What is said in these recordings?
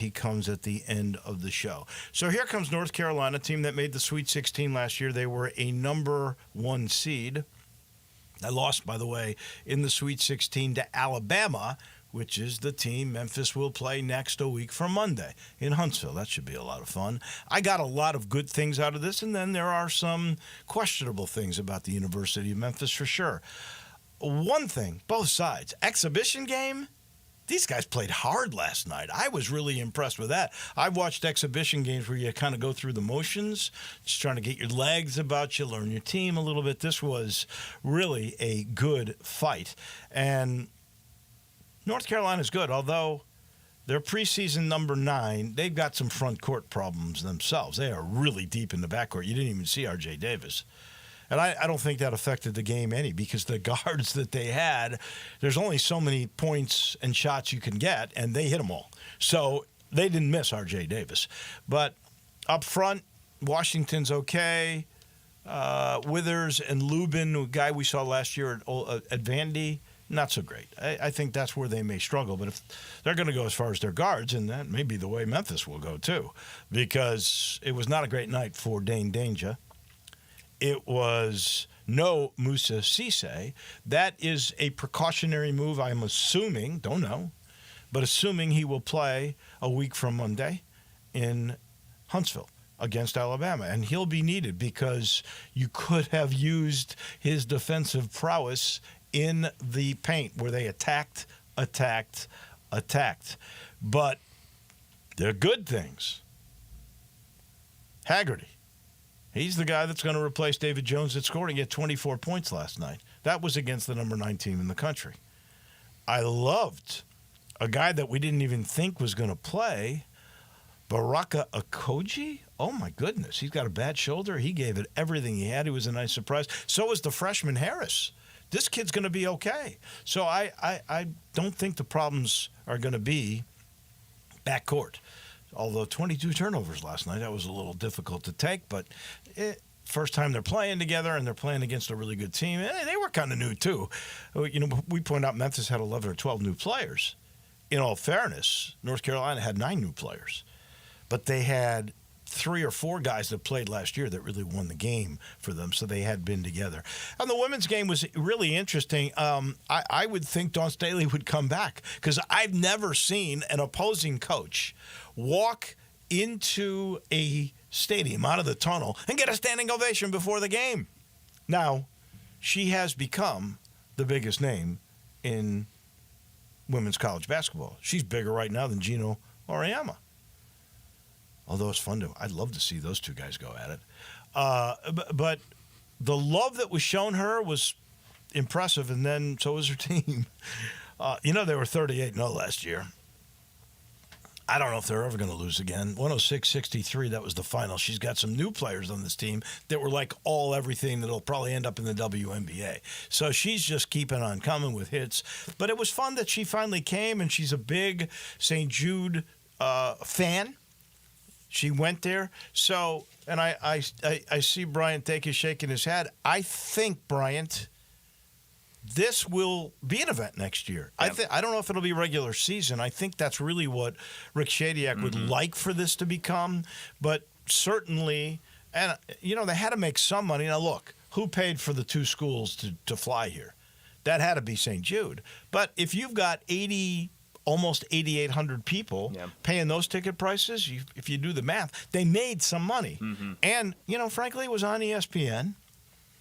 He comes at the end of the show. So here comes North Carolina, team that made the Sweet 16 last year. They were a number 1 seed. I lost, by the way, in the Sweet 16 to Alabama, which is the team Memphis will play next a week from Monday in Huntsville. That should be a lot of fun. I got a lot of good things out of this, and then there are some questionable things about the University of Memphis for sure. One thing, both sides, exhibition game, these guys played hard last night. I was really impressed with that. I've watched exhibition games where you kind of go through the motions, just trying to get your legs about you, learn your team a little bit. This was really a good fight. And North Carolina's good, although they're preseason number 9. They've got some front court problems themselves. They are really deep in the backcourt. You didn't even see R.J. Davis. And I don't think that affected the game any because the guards that they had, there's only so many points and shots you can get, and they hit them all. So they didn't miss R.J. Davis. But up front, Washington's okay. Withers and Lubin, a guy we saw last year at Vandy, not so great. I think that's where they may struggle. But if they're going to go as far as their guards, and that may be the way Memphis will go too, because it was not a great night for Dane Danger. It was no Musa Cisse. That is a precautionary move, I'm assuming, don't know, but assuming he will play a week from Monday in Huntsville against Alabama. And he'll be needed because you could have used his defensive prowess in the paint where they attacked. But they're good things. Haggerty. He's the guy that's going to replace David Jones at scoring. He had 24 points last night. That was against the number 9 team in the country. I loved a guy that we didn't even think was going to play, Baraka Okoji. Oh, my goodness. He's got a bad shoulder. He gave it everything he had. He was a nice surprise. So was the freshman Harris. This kid's going to be okay. So I don't think the problems are going to be backcourt. Although 22 turnovers last night, that was a little difficult to take. But first time they're playing together, and they're playing against a really good team. They were kind of new, too. You know, we point out Memphis had 11 or 12 new players. In all fairness, North Carolina had 9 new players. But they had 3 or 4 guys that played last year that really won the game for them, so they had been together. And the women's game was really interesting. I would think Dawn Staley would come back because I've never seen an opposing coach walk into a stadium out of the tunnel and get a standing ovation before the game. Now, she has become the biggest name in women's college basketball. She's bigger right now than Gino Auriemma. Although it's fun to, I'd love to see those two guys go at it. But the love that was shown her was impressive, and then so was her team. They were 38-0 last year. I don't know if they're ever going to lose again. 106-63, that was the final. She's got some new players on this team that were like all everything that'll probably end up in the WNBA. So she's just keeping on coming with hits. But it was fun that she finally came, and she's a big St. Jude fan. She went there. So, and I see Bryant Dacus shaking his head. I think, Bryant, this will be an event next year. Yep. I don't know if it'll be regular season. I think that's really what Rick Shadyac would like for this to become. But certainly, and they had to make some money. Now, look, who paid for the 2 schools to fly here? That had to be St. Jude. But if you've got almost 8,800 people paying those ticket prices, if you do the math, they made some money. Mm-hmm. And, frankly, it was on ESPN.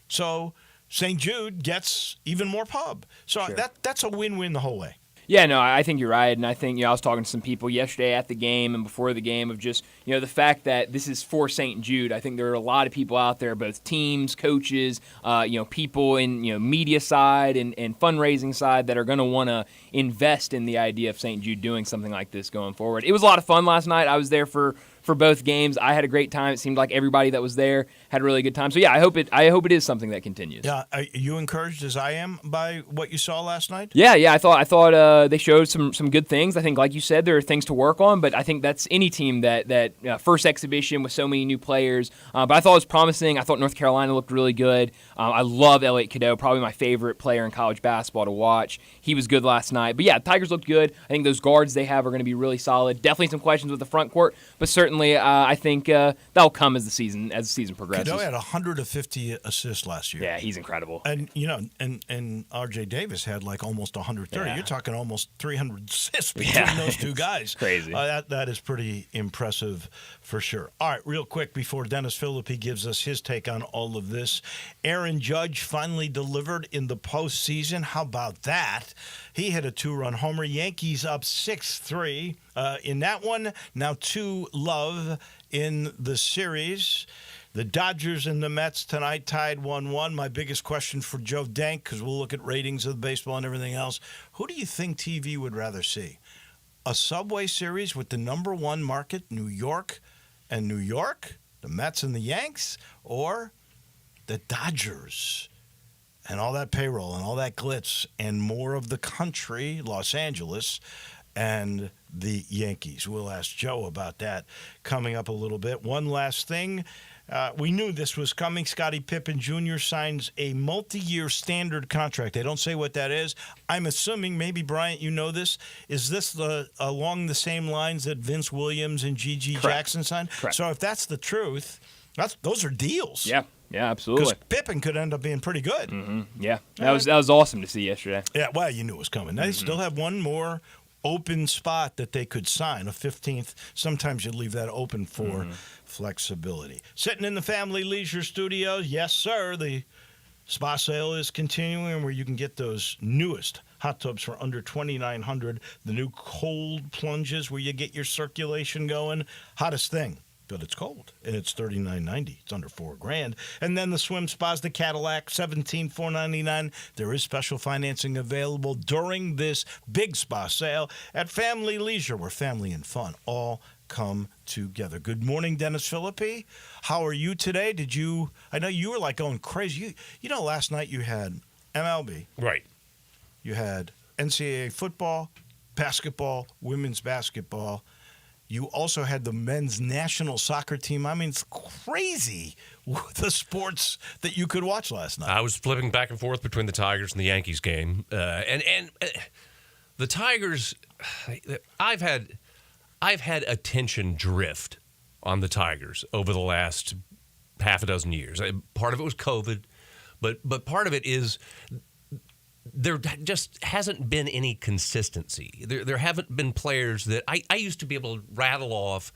So St. Jude gets even more pub. So sure. That's a win-win the whole way. Yeah, no, I think you're right. And I think, I was talking to some people yesterday at the game and before the game of just, the fact that this is for St. Jude. I think there are a lot of people out there, both teams, coaches, people in, media side and fundraising side that are going to want to invest in the idea of St. Jude doing something like this going forward. It was a lot of fun last night. I was there for for both games. I had a great time. It seemed like everybody that was there had a really good time. So yeah, I hope it is something that continues. Yeah, are you encouraged as I am by what you saw last night? Yeah. I thought they showed some good things. I think, like you said, there are things to work on, but I think that's any team that first exhibition with so many new players. But I thought it was promising. I thought North Carolina looked really good. I love Elliott Cadeau, probably my favorite player in college basketball to watch. He was good last night. But yeah, the Tigers looked good. I think those guards they have are going to be really solid. Definitely some questions with the front court, but certainly I think that'll come as the season progresses. Cadeau had 150 assists last year. Yeah, he's incredible. And and R.J. Davis had like almost 130. Yeah. You're talking almost 300 assists between those two guys. Crazy. That is pretty impressive for sure. All right, real quick before Dennis Philippi gives us his take on all of this, Aaron Judge finally delivered in the postseason. How about that? He hit a 2-run homer. Yankees up 6-3 in that one. Now 2-love in the series. The Dodgers and the Mets tonight tied 1-1. My biggest question for Joe Dank, because we'll look at ratings of the baseball and everything else, who do you think TV would rather see? A Subway Series with the number one market, New York and New York, the Mets and the Yanks, or the Dodgers and all that payroll and all that glitz and more of the country, Los Angeles, and the Yankees? We'll ask Joe about that coming up a little bit. One last thing. We knew this was coming. Scottie Pippen Jr. signs a multi-year standard contract. They don't say what that is. I'm assuming, maybe, Bryant, you know this. Is this along the same lines that Vince Williams and G.G. Jackson signed? Correct. So if that's the truth, those are deals. Yeah, absolutely. Because Pippen could end up being pretty good. Mm-hmm. Yeah, that was awesome to see yesterday. Yeah, well, you knew it was coming. They still have one more open spot that they could sign, a 15th. Sometimes you leave that open for flexibility. Sitting in the Family Leisure Studios, yes, sir, the spa sale is continuing where you can get those newest hot tubs for under $2,900. The new cold plunges where you get your circulation going. Hottest thing. But it's cold, and it's $39.90. It's under $4,000. And then the swim spas, the Cadillac, $17,499. There is special financing available during this big spa sale at Family Leisure, where family and fun all come together. Good morning, Dennis Philippi. How are you today? I know you were like going crazy. You know, last night you had MLB. Right. You had NCAA football, basketball, women's basketball. You also had the men's national soccer team. I mean, it's crazy the sports that you could watch last night. I was flipping back and forth between the Tigers and the Yankees game. And the Tigers, I've had attention drift on the Tigers over the last half a dozen years. Part of it was COVID, but part of it is there just hasn't been any consistency. There haven't been players that I used to be able to rattle off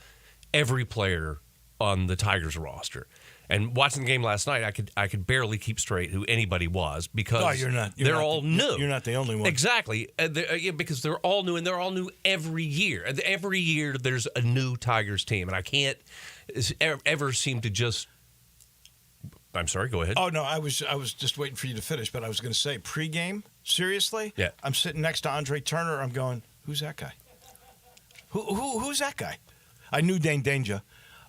every player on the Tigers roster. And watching the game last night, I could barely keep straight who anybody was because they're all new. You're not the only one. Exactly. Because they're all new, and they're all new every year. Every year there's a new Tigers team, and I can't ever seem to just I'm sorry, go ahead. Oh, no, I was just waiting for you to finish, but I was going to say pregame, seriously? Yeah. I'm sitting next to Andre Turner. I'm going, who's that guy? Who's that guy? I knew Dane Danger.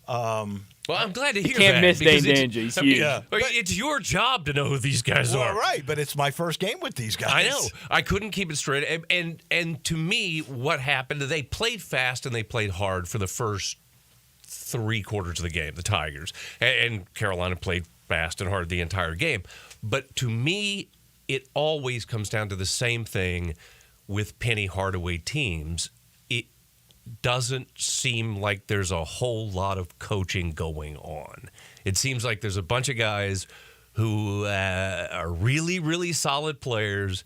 Well, I'm glad to hear can't that. miss Dane because Danger. He's huge. Yeah. It's your job to know who these guys are. Right, but it's my first game with these guys. I know. I couldn't keep it straight. And to me, what happened, they played fast and they played hard for the first 3 quarters of the game, the Tigers. And Carolina played fast and hard the entire game. But to me, it always comes down to the same thing with Penny Hardaway teams. It doesn't seem like there's a whole lot of coaching going on. It seems like there's a bunch of guys who are really, really solid players,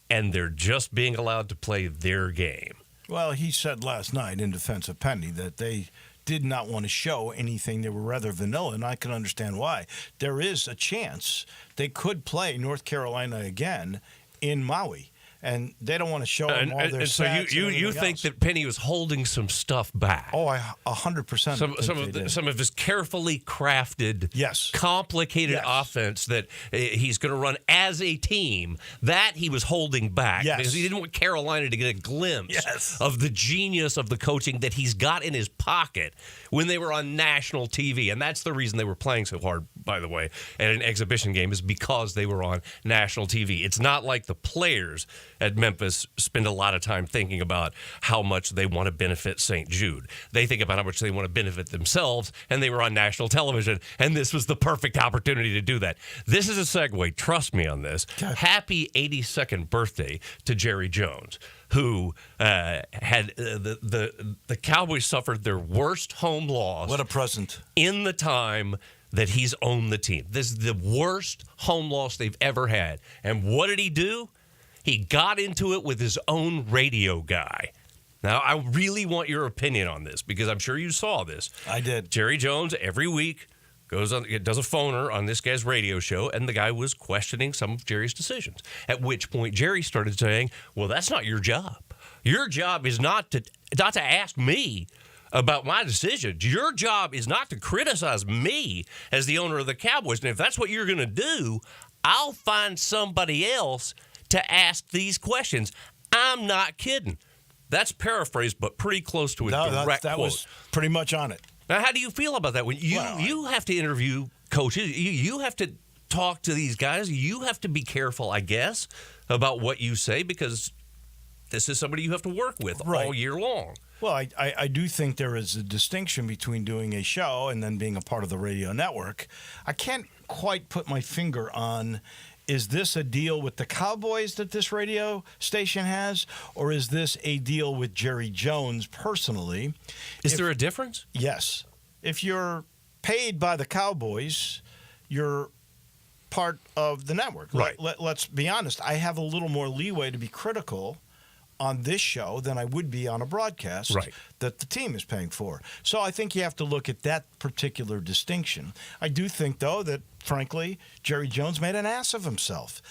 and they're just being allowed to play their game. Well, he said last night in defense of Penny that they did not want to show anything. They were rather vanilla, and I can understand why. There is a chance they could play North Carolina again in Maui. and they don't want to show him all their so stats. you think that Penny was holding some stuff back? Oh, I 100%. Some of his carefully crafted, complicated offense that he's going to run as a team, that he was holding back because he didn't want Carolina to get a glimpse of the genius of the coaching that he's got in his pocket when they were on national TV. And that's the reason they were playing so hard, by the way, at an exhibition game, is because they were on national TV. It's not like the players at Memphis spend a lot of time thinking about how much they want to benefit St. Jude. They think about how much they want to benefit themselves, and they were on national television, and this was the perfect opportunity to do that. This is a segue. Trust me on this. Okay. Happy 82nd birthday to Jerry Jones, who had the Cowboys suffered their worst home loss. What a present. In the time that he's owned the team. This is the worst home loss they've ever had. And what did he do? He got into it with his own radio guy. Now, I really want your opinion on this because I'm sure you saw this. I did. Jerry Jones, every week, does a phoner on this guy's radio show, and the guy was questioning some of Jerry's decisions. At which point, Jerry started saying, well, that's not your job. Your job is not to ask me about my decisions. Your job is not to criticize me as the owner of the Cowboys. And if that's what you're going to do, I'll find somebody else to ask these questions. I'm not kidding. That's paraphrased, but pretty close to a direct that quote. Was pretty much on it. Now, how do you feel about that? When you have to interview coaches, you have to talk to these guys. You have to be careful, I guess, about what you say because this is somebody you have to work with all year long. Well, I do think there is a distinction between doing a show and then being a part of the radio network. I can't quite put my finger on, is this a deal with the Cowboys that this radio station has, or is this a deal with Jerry Jones personally? Is there a difference? Yes. If you're paid by the Cowboys, you're part of the network. Right. Let's be honest. I have a little more leeway to be critical on this show than I would be on a broadcast that the team is paying for. So I think you have to look at that particular distinction. I do think, though, that, frankly, Jerry Jones made an ass of himself.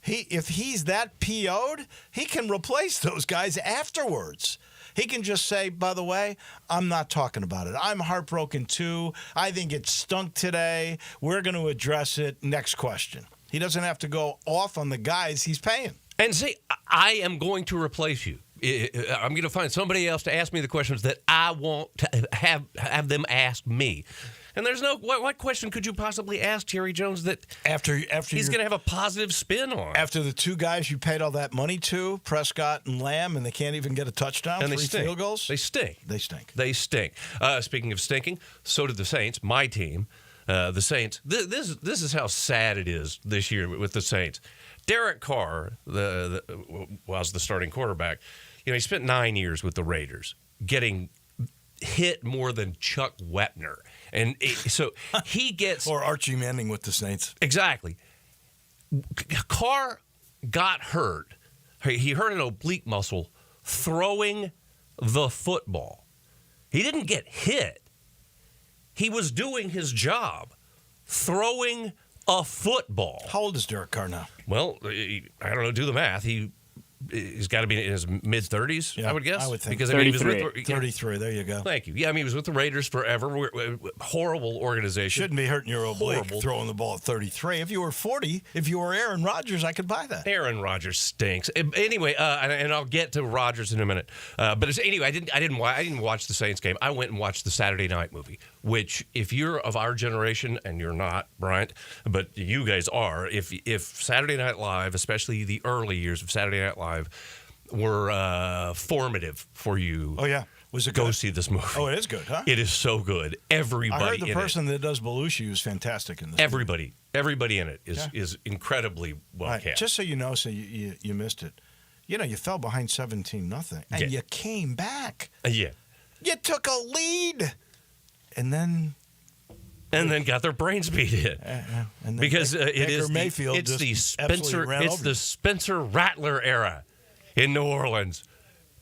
If he's that PO'd, he can replace those guys afterwards. He can just say, by the way, I'm not talking about it. I'm heartbroken, too. I think it stunk today. We're going to address it. Next question. He doesn't have to go off on the guys he's paying. And see, I am going to replace you. I'm going to find somebody else to ask me the questions that I want to have them ask me. And there's no what question could you possibly ask Jerry Jones that after he's going to have a positive spin on? After the two guys you paid all that money to, Prescott and Lamb, and they can't even get a touchdown, and 3 field goals? They stink. They stink. They stink. Speaking of stinking, so did the Saints, my team. The Saints. This is how sad it is this year with the Saints. Derek Carr was the starting quarterback. You know, he spent 9 years with the Raiders, getting hit more than Chuck Wepner. And so he gets... or Archie Manning with the Saints. Exactly. Carr got hurt. He hurt an oblique muscle throwing the football. He didn't get hit. He was doing his job, throwing a football. How old is Derek Carr now? Well, I don't know. Do the math. He's got to be in his mid-30s, yeah, I would guess. I would think. Because 33. 33, there you go. Thank you. Yeah, I mean, he was with the Raiders forever. Horrible organization. Shouldn't be hurting your oblique throwing the ball at 33. If you were 40, if you were Aaron Rodgers, I could buy that. Aaron Rodgers stinks. Anyway, and I'll get to Rodgers in a minute. But anyway, I didn't watch the Saints game. I went and watched the Saturday Night Movie, which, if you're of our generation, and you're not, Bryant, but you guys are, if Saturday Night Live, especially the early years of Saturday Night Live, were formative for you. Oh, yeah. Was it go good? See this movie. Oh, it is good, huh? It is so good. Everybody. I heard the person that does Belushi is fantastic in this. Everybody in it is incredibly well cast. Just so you know, so you missed it. You know, you fell behind 17-0, and you came back. Yeah. You took a lead, and then got their brains beat in. And because Baker Mayfield it's the Spencer Rattler era in New Orleans.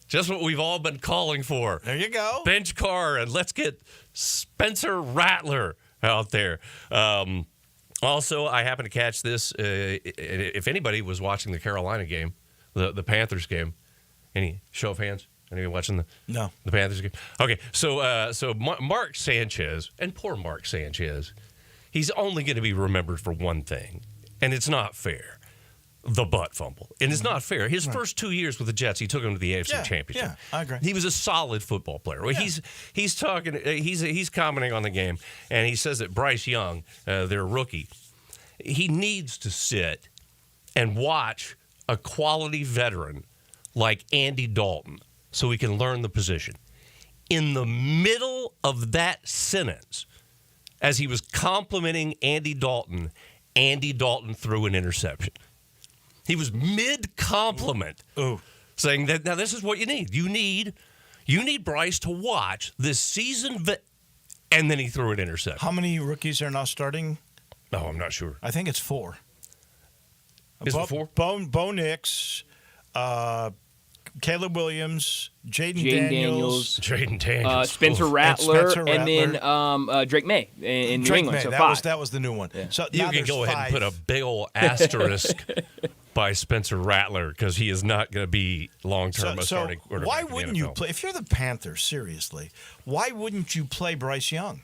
Just what we've all been calling for. There you go. Bench Carr, and let's get Spencer Rattler out there. Also, I happened to catch this. If anybody was watching the Carolina game, the Panthers game? Any show of hands? Anybody watching No. the Panthers game? Okay, so Mark Sanchez, and poor Mark Sanchez, he's only going to be remembered for one thing, and it's not fair. The butt fumble. And it's not fair. His first 2 years with the Jets, he took them to the AFC Championship. Yeah, I agree. He was a solid football player. Well, Yeah. he's commenting on the game, and he says that Bryce Young, their rookie, he needs to sit and watch a quality veteran like Andy Dalton so he can learn the position. In the middle of that sentence, as he was complimenting Andy Dalton threw an interception. He was mid-compliment saying that, now this is what you need. You need Bryce to watch this season, and then he threw an interception. How many rookies are now starting? No, I'm not sure. I think it's 4. Is it 4? Bo Nix, Caleb Williams, Jaden Daniels. Jaden Daniels. Spencer Rattler, and then Drake May in New Drake England. May, So that 5. was the new one. Yeah. So You now can there's go ahead 5. and put a big old asterisk by Spencer Rattler because he is not going to be long-term a starting quarterback. Why in the wouldn't you NFL. play? If you're the Panthers, seriously, why wouldn't you play Bryce Young?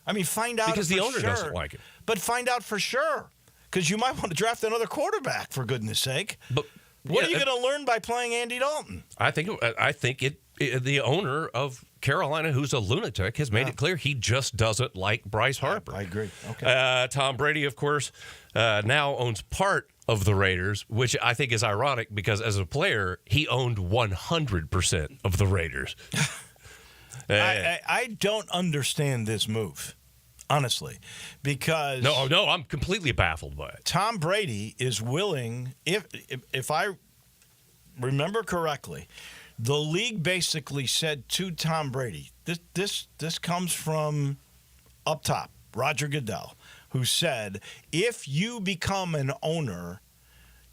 I mean, find out Because if the for owner sure, doesn't like it. But find out for sure, because you might want to draft another quarterback, for goodness sake. But What are you going to learn by playing Andy Dalton? I think the owner of Carolina, who's a lunatic, has made it clear he just doesn't like Bryce Harper. I agree. Okay. Tom Brady, of course, now owns part of the Raiders, which I think is ironic because as a player, he owned 100% of the Raiders. I don't understand this move, honestly, because No, I'm completely baffled by it. Tom Brady is willing, if I remember correctly, the league basically said to Tom Brady, this comes from up top, Roger Goodell, who said, if you become an owner,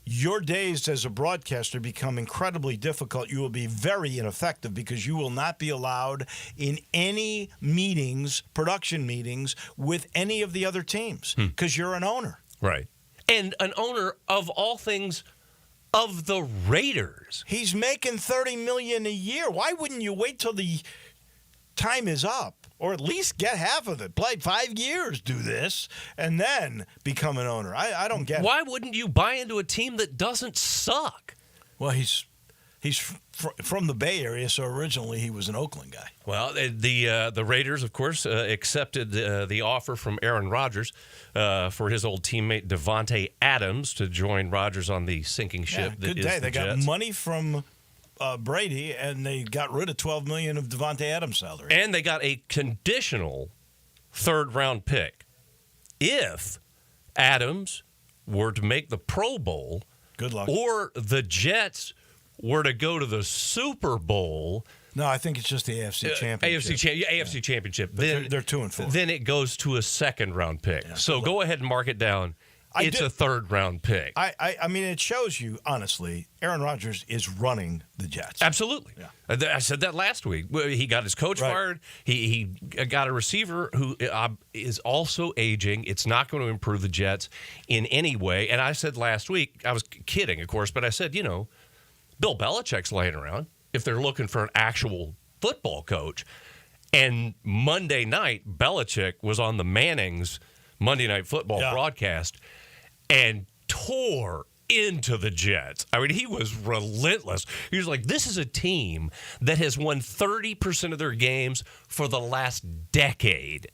your days as a broadcaster become incredibly difficult. You will be very ineffective because you will not be allowed in any meetings, production meetings, with any of the other teams because you're an owner. Right. And an owner of all things of the Raiders. He's making $30 million a year. Why wouldn't you wait till the time is up, or at least get half of it? Play 5 years, do this, and then become an owner. I don't get it. Why wouldn't you buy into a team that doesn't suck? Well, he's from the Bay Area, so originally he was an Oakland guy. Well, the Raiders, of course, accepted the offer from Aaron Rodgers for his old teammate Devontae Adams to join Rodgers on the sinking ship. Good that day. is the They got Jets. money from Brady, and they got rid of $12 million of Devontae Adams' salary. And they got a conditional third-round pick. If Adams were to make the Pro Bowl, Good luck. or the Jets were to go to the Super Bowl, No, I think it's just the AFC Championship. AFC Championship, But then they're 2-4. Then it goes to a second-round pick. So go ahead and mark it down. It's a third-round pick. I mean, it shows you, honestly, Aaron Rodgers is running the Jets. Absolutely. Yeah. I said that last week. He got his coach Right. fired. He got a receiver who is also aging. It's not going to improve the Jets in any way. And I said last week, I was kidding, of course, but I said, Bill Belichick's laying around if they're looking for an actual football coach. And Monday night, Belichick was on the Manning's Monday Night Football broadcast and tore into the Jets. I mean, he was relentless. He was like, this is a team that has won 30% of their games for the last decade.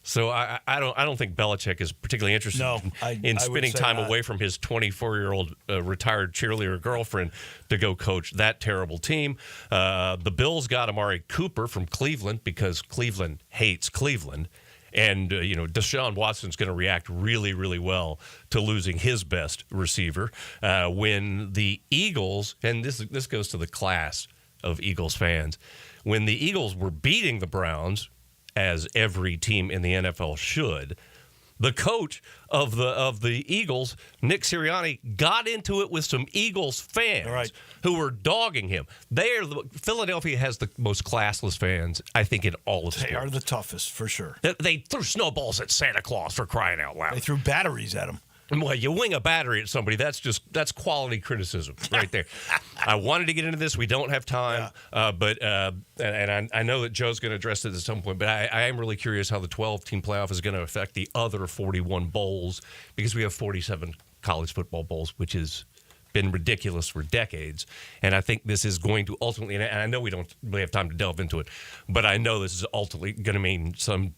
So I don't think Belichick is particularly interested in I would spending say time not. away from his 24-year-old retired cheerleader girlfriend to go coach that terrible team. The Bills got Amari Cooper from Cleveland because Cleveland hates Cleveland. And, Deshaun Watson's going to react really, really well to losing his best receiver. When the Eagles, and this goes to the class of Eagles fans, when the Eagles were beating the Browns, as every team in the NFL should, the coach of the Eagles, Nick Sirianni, got into it with some Eagles fans who were dogging him. Philadelphia has the most classless fans, I think, in all of sports. They are the toughest, for sure. They threw snowballs at Santa Claus, for crying out loud. They threw batteries at him. Well, you wing a battery at somebody, that's quality criticism right there. I wanted to get into this. We don't have time, but I know that Joe's going to address it at some point, but I am really curious how the 12-team playoff is going to affect the other 41 bowls, because we have 47 college football bowls, which has been ridiculous for decades. And I think this is going to ultimately, and I know we don't really have time to delve into it, but I know this is ultimately going to mean some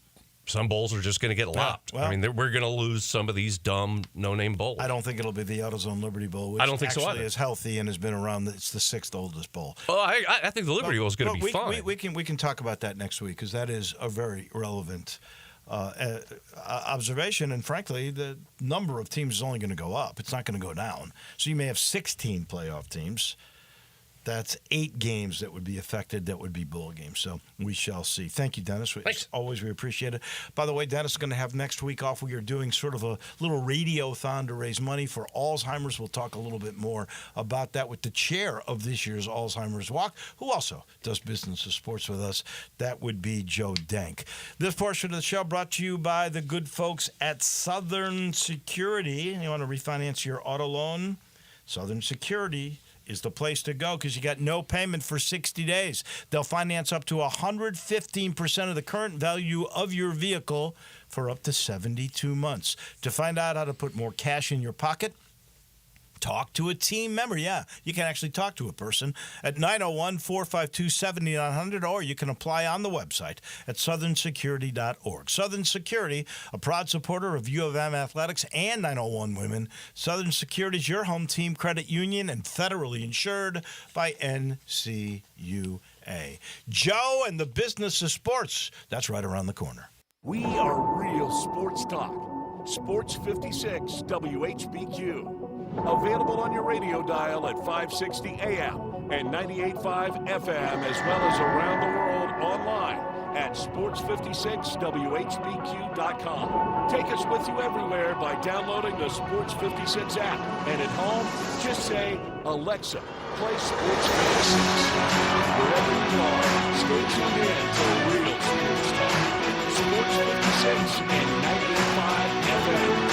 bowls are just going to get lopped. Well, I mean, we're going to lose some of these dumb, no-name bowls. I don't think it'll be the AutoZone Liberty Bowl, which I don't think so either. is healthy and has been around. It's the 6th oldest bowl. Well, I think the Liberty Bowl is going to be fine. We can talk about that next week, because that is a very relevant observation. And frankly, the number of teams is only going to go up. It's not going to go down. So you may have 16 playoff teams. That's 8 games that would be affected that would be bowl games. So we shall see. Thank you, Dennis. Thanks. As always, we appreciate it. By the way, Dennis is going to have next week off. We are doing sort of a little radio-thon to raise money for Alzheimer's. We'll talk a little bit more about that with the chair of this year's Alzheimer's Walk, who also does business of sports with us. That would be Joe Dank. This portion of the show brought to you by the good folks at Southern Security. You want to refinance your auto loan? Southern Security is the place to go, because you got no payment for 60 days. They'll finance up to 115% of the current value of your vehicle for up to 72 months. To find out how to put more cash in your pocket, talk to a team member. Yeah, you can actually talk to a person at 901-452-7900, or you can apply on the website at southernsecurity.org. Southern Security, a proud supporter of U of M athletics and 901 women. Southern Security is your home team credit union and federally insured by NCUA. Joe and the business of sports, that's right around the corner. We are real sports talk. Sports 56 WHBQ. Available on your radio dial at 560 AM and 98.5 FM, as well as around the world online at sports56whbq.com. Take us with you everywhere by downloading the Sports 56 app. And at home, just say, Alexa, play Sports 56. Wherever you are, stay tuned in to real sports talk. Sports 56 and 98.5 FM.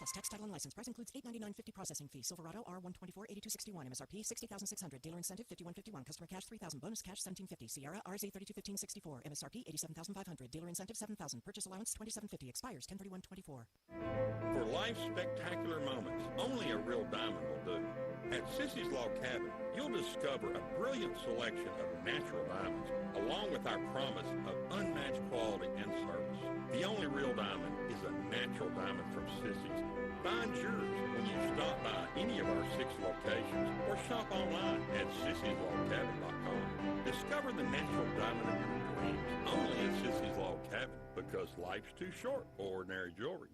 Plus tax, title, and license. Price includes $899.50 processing fee. Silverado R124 8261 MSRP $60,600. Dealer incentive $51.51. Customer cash $3,000. Bonus cash $17.50. Sierra RZ 3215.64 MSRP $87,500. Dealer incentive $7,000. Purchase allowance $27.50. Expires 10/31/24. For life's spectacular moments, only a real diamond will do. At Sissy's Log Cabin, you'll discover a brilliant selection of natural diamonds, along with our promise of unmatched quality and service. The only real diamond is a natural diamond from Sissy's. Find yours when you stop by any of our 6 locations or shop online at sissyslogcabin.com. Discover the natural diamond of your dreams only at Sissy's Log Cabin, because life's too short for ordinary jewelry.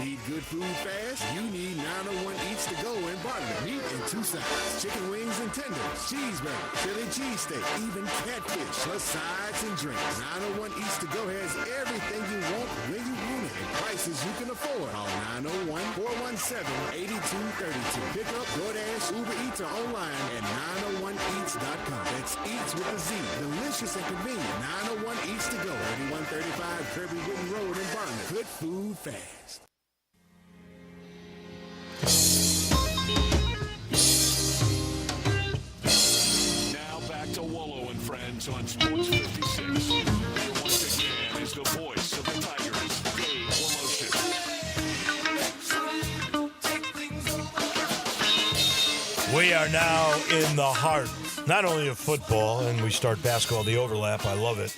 Need good food fast? You need 901 Eats to Go in Bartlett. Meat in 2 sides, chicken wings and tenders, cheeseburger, Philly cheesesteak, even catfish, plus sides and drinks. 901 Eats to Go has everything you want when you want it at prices you can afford. Call 901-417-8232. Pick up, DoorDash, Uber Eats, or online at 901eats.com. That's Eats with a Z. Delicious and convenient. 901 Eats to Go. 3135 Kirby Wooden Road in Bartlett. Good food fast. Now back to Wolo and Friends on Sports 56. Here once again is the voice of the Tigers, Dave Woloship. We are now in the heart, not only of football, and we start basketball, the overlap, I love it.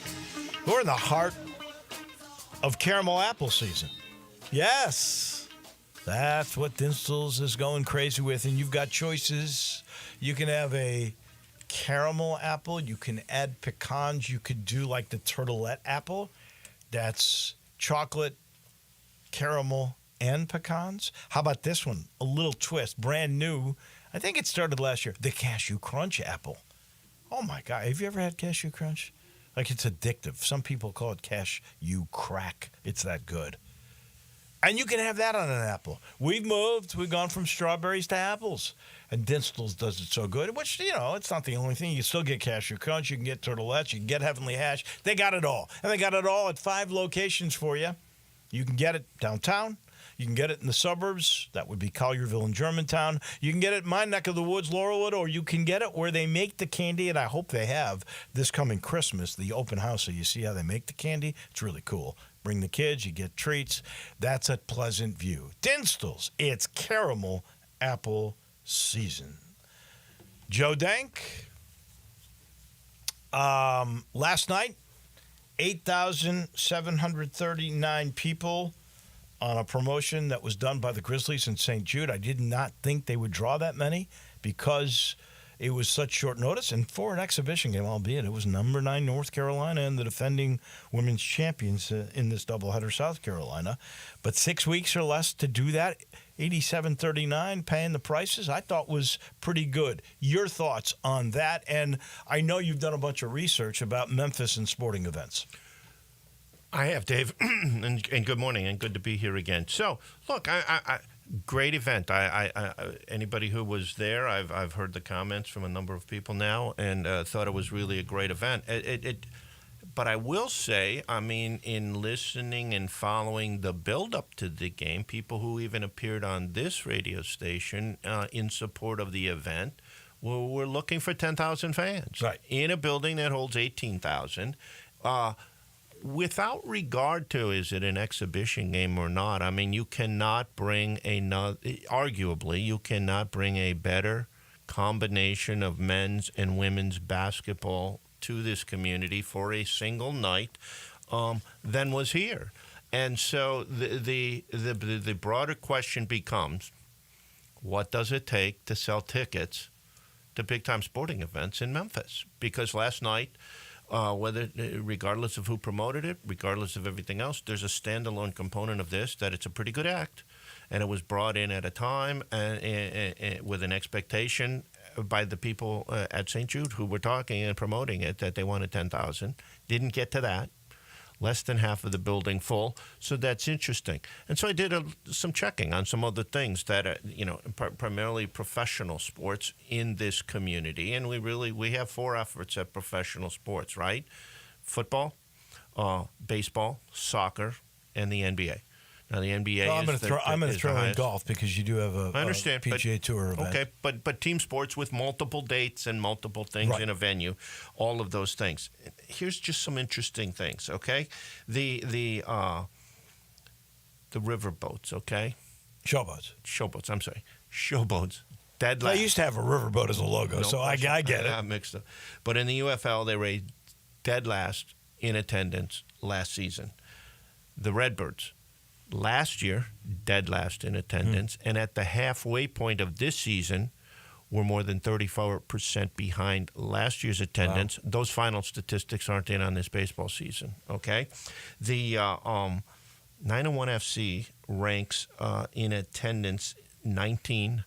We're in the heart of caramel apple season. Yes, that's what Dinstall's is going crazy with, and you've got choices. You can have a caramel apple. You can add pecans. You could do like the turtlet apple. That's chocolate, caramel, and pecans. How about this one? A little twist, brand new. I think it started last year. The Cashew Crunch apple. Oh, my God. Have you ever had Cashew Crunch? Like, it's addictive. Some people call it cash you crack. It's that good. And you can have that on an apple. We've moved. We've gone from strawberries to apples. And Dinstall's does it so good, which, it's not the only thing. You can still get cashew crunch. You can get turtlettes. You can get heavenly hash. They got it all. And they got it all at 5 locations for you. You can get it downtown. You can get it in the suburbs. That would be Collierville and Germantown. You can get it in my neck of the woods, Laurelwood, or you can get it where they make the candy, and I hope they have this coming Christmas, the open house, so you see how they make the candy. It's really cool. Bring the kids, you get treats. That's at Pleasant View. Dinstall's, it's caramel apple season. Joe Dank, last night, 8,739 people on a promotion that was done by the Grizzlies in St. Jude. I did not think they would draw that many because it was such short notice. And for an exhibition game, albeit it was number 9 North Carolina and the defending women's champions in this doubleheader, South Carolina. But 6 weeks or less to do that, 87.39, paying the prices, I thought was pretty good. Your thoughts on that? And I know you've done a bunch of research about Memphis and sporting events. I have, Dave, and good morning, and good to be here again. So, look, I great event. Anybody who was there, I've heard the comments from a number of people now, and thought it was really a great event. But I will say, I mean, in listening and following the build-up to the game, people who even appeared on this radio station in support of the event were looking for 10,000 fans, right, in a building that holds 18,000. Without regard to is it an exhibition game or not, I mean, you cannot bring arguably, you cannot bring a better combination of men's and women's basketball to this community for a single night than was here. And so the broader question becomes, what does it take to sell tickets to big-time sporting events in Memphis? Because last night, regardless of who promoted it, regardless of everything else, there's a standalone component of this that it's a pretty good act, and it was brought in at a time and with an expectation by the people at St. Jude who were talking and promoting it that they wanted 10,000. Didn't get to that. Less than half of the building full, so that's interesting. And so I did some checking on some other things that primarily professional sports in this community, and we have 4 efforts at professional sports, right? Football, baseball, soccer, and the NBA. Now the NBA. Well, I'm going to throw in golf because you do have a PGA Tour event. Okay, but team sports with multiple dates and multiple things in a venue, all of those things. Here's just some interesting things. Okay, the river boats. Okay, showboats. I'm sorry, showboats. Dead last. I used to have a riverboat as a logo, so I get it. I'm mixed up. But in the UFL, they rated dead last in attendance last season. The Redbirds. Last year, dead last in attendance, and at the halfway point of this season, we're more than 34% behind last year's attendance. Wow. Those final statistics aren't in on this baseball season, okay? The 901 FC ranks in attendance 19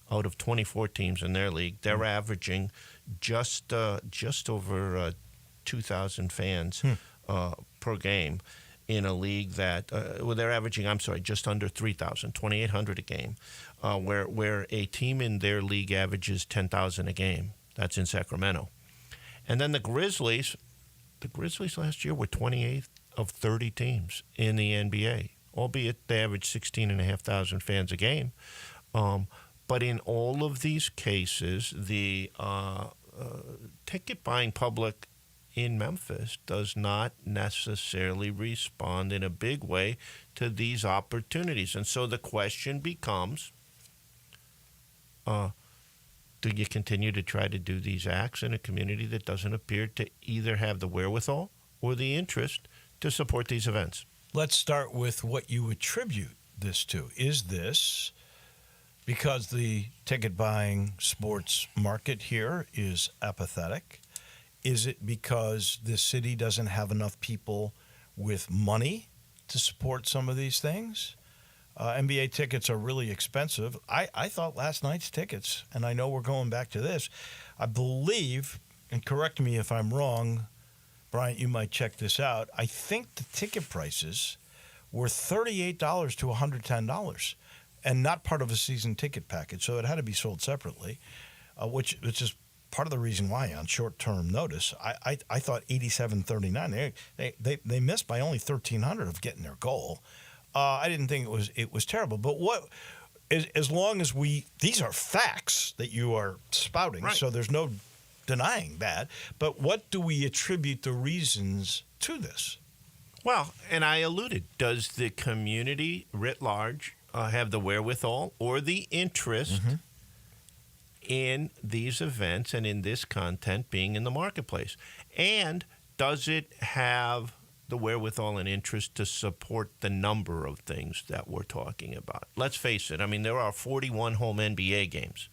out of 24 teams in their league. They're averaging just over 2,000 fans per game. In a league that, they're averaging, just under 3,000, 2,800 a game, where a team in their league averages 10,000 a game. That's in Sacramento. And then the Grizzlies last year were 28th of 30 teams in the NBA, albeit they averaged 16,500 fans a game. But in all of these cases, the ticket buying public in Memphis does not necessarily respond in a big way to these opportunities. And so the question becomes, do you continue to try to do these acts in a community that doesn't appear to either have the wherewithal or the interest to support these events? Let's start with what you attribute this to. Is this because the ticket buying sports market here is apathetic? Is it because the city doesn't have enough people with money to support some of these things? NBA tickets are really expensive. I thought last night's tickets, and I know we're going back to this, I believe, and correct me if I'm wrong, Bryant, you might check this out. I think the ticket prices were $38 to $110 and not part of a season ticket package. So it had to be sold separately, which is part of the reason why on short-term notice, I thought $87.39. They missed by only $1,300 of getting their goal. I didn't think it was terrible. But as long as these are facts that you are spouting, right. So there's no denying that. But what do we attribute the reasons to this? Well, and I alluded, does the community writ large have the wherewithal or the interest in these events and in this content being in the marketplace? And does it have the wherewithal and interest to support the number of things that we're talking about? Let's face it. I mean, there are 41 home NBA games.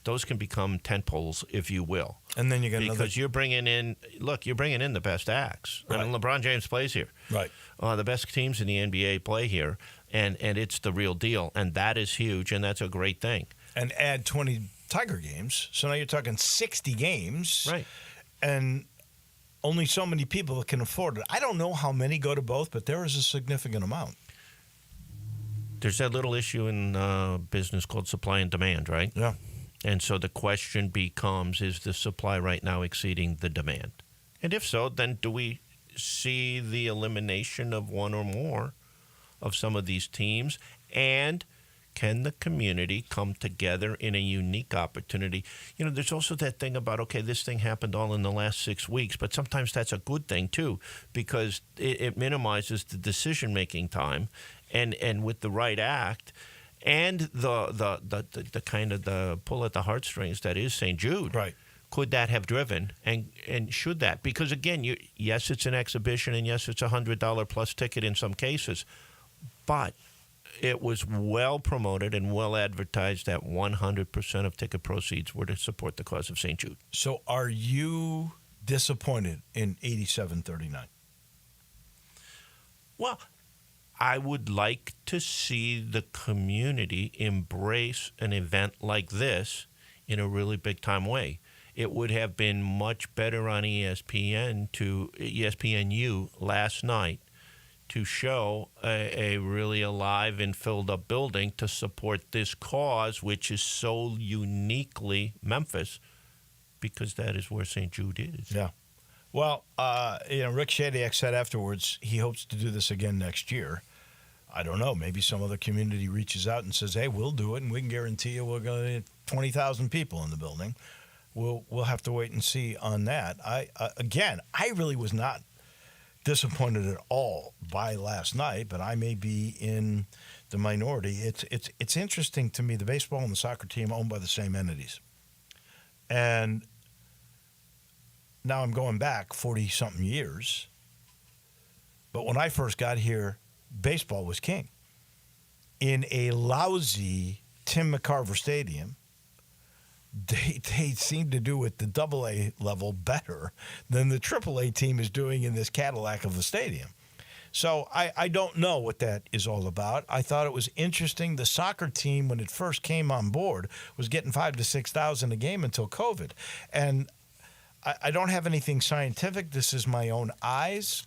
Those can become tentpoles, if you will. And then you get because you're bringing in the best acts. Right. I mean, LeBron James plays here. Right. The best teams in the NBA play here, and it's the real deal, and that is huge, and that's a great thing. And add 20 Tiger games, so now you're talking 60 games. Right. And only so many people can afford it. I don't know how many go to both, but there is a significant amount. There's that little issue in business called supply and demand, right? Yeah. And so the question becomes, is the supply right now exceeding the demand? And if so, then do we see the elimination of one or more of some of these teams? And can the community come together in a unique opportunity? You know, there's also that thing about, okay, this thing happened all in the last 6 weeks, but sometimes that's a good thing too, because it minimizes the decision-making time, and with the right act and the kind of the pull at the heartstrings that is St. Jude. Right. Could that have driven, and should that? Because again, yes, it's an exhibition, and yes, it's $100 plus ticket in some cases, but it was well promoted and well advertised that 100% of ticket proceeds were to support the cause of St. Jude. So are you disappointed in 87.39? Well, I would like to see the community embrace an event like this in a really big-time way. It would have been much better on ESPNU last night to show a really alive and filled-up building to support this cause, which is so uniquely Memphis, because that is where St. Jude is. Yeah. Well, Rick Shadyac said afterwards he hopes to do this again next year. I don't know. Maybe some other community reaches out and says, hey, we'll do it, and we can guarantee you we're going to get 20,000 people in the building. We'll have to wait and see on that. I really was not disappointed at all by last night, but I may be in the minority. It's interesting to me. The baseball and the soccer team are owned by the same entities. And now I'm going back 40-something years. But when I first got here, baseball was king. In a lousy Tim McCarver Stadium, they seem to do at the AA level better than the AAA team is doing in this Cadillac of the stadium. So I don't know what that is all about. I thought it was interesting. The soccer team, when it first came on board, was getting 5,000 to 6,000 a game until COVID. And I don't have anything scientific. This is my own eyes.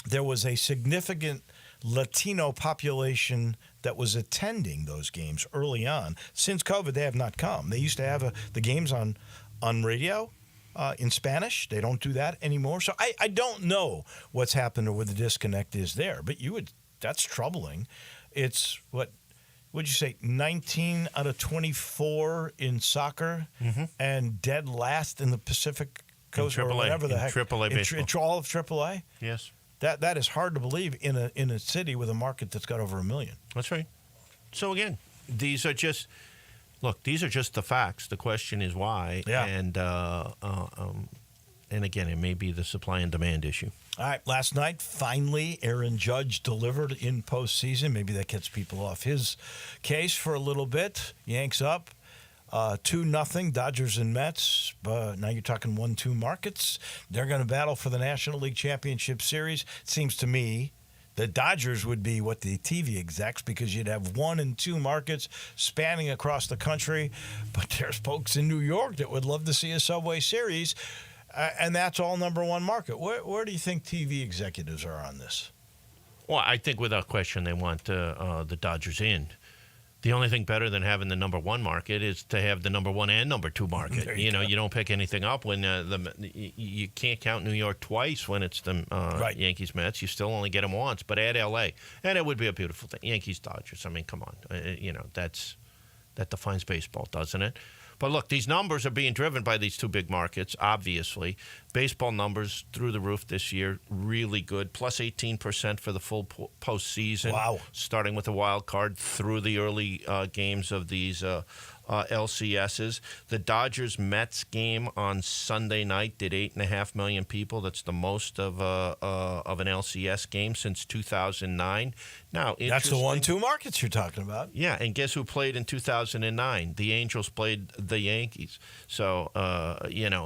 There was a significant Latino population that was attending those games early on. Since COVID, they have not come. They used to have the games on radio in Spanish. They don't do that anymore. So I don't know what's happened or where the disconnect is there. But that's troubling. It's what would you say, 19 out of 24 in soccer, and dead last in the Pacific Coast or whatever the heck. AAA baseball. All of AAA? Yes. That is hard to believe in a city with a market that's got over 1 million. That's right. So again, these are just the facts. The question is why. Yeah. And again, it may be the supply and demand issue. All right. Last night, finally, Aaron Judge delivered in postseason. Maybe that gets people off his case for a little bit. Yanks up. 2-0, Dodgers and Mets. Now you're talking 1-2 markets. They're going to battle for the National League Championship Series. It seems to me the Dodgers would be what the TV execs, because you'd have 1 and 2 markets spanning across the country. But there's folks in New York that would love to see a Subway Series. And that's all number one market. Where do you think TV executives are on this? Well, I think without question they want the Dodgers in. The only thing better than having the number one market is to have the number one and number two market. You don't pick anything up when you can't count New York twice when it's the Yankees Mets. You still only get them once. But add LA, and it would be a beautiful thing. Yankees Dodgers. I mean, come on, that defines baseball, doesn't it? But look, these numbers are being driven by these two big markets, obviously. Baseball numbers through the roof this year, really good. Plus 18% for the full postseason. Wow. Starting with the wild card through the early games of these LCSs. The Dodgers-Mets game on Sunday night did 8.5 million people. That's the most of an LCS game since 2009. Now, that's the 1-2 markets you're talking about. Yeah, and guess who played in 2009? The Angels played the Yankees. So,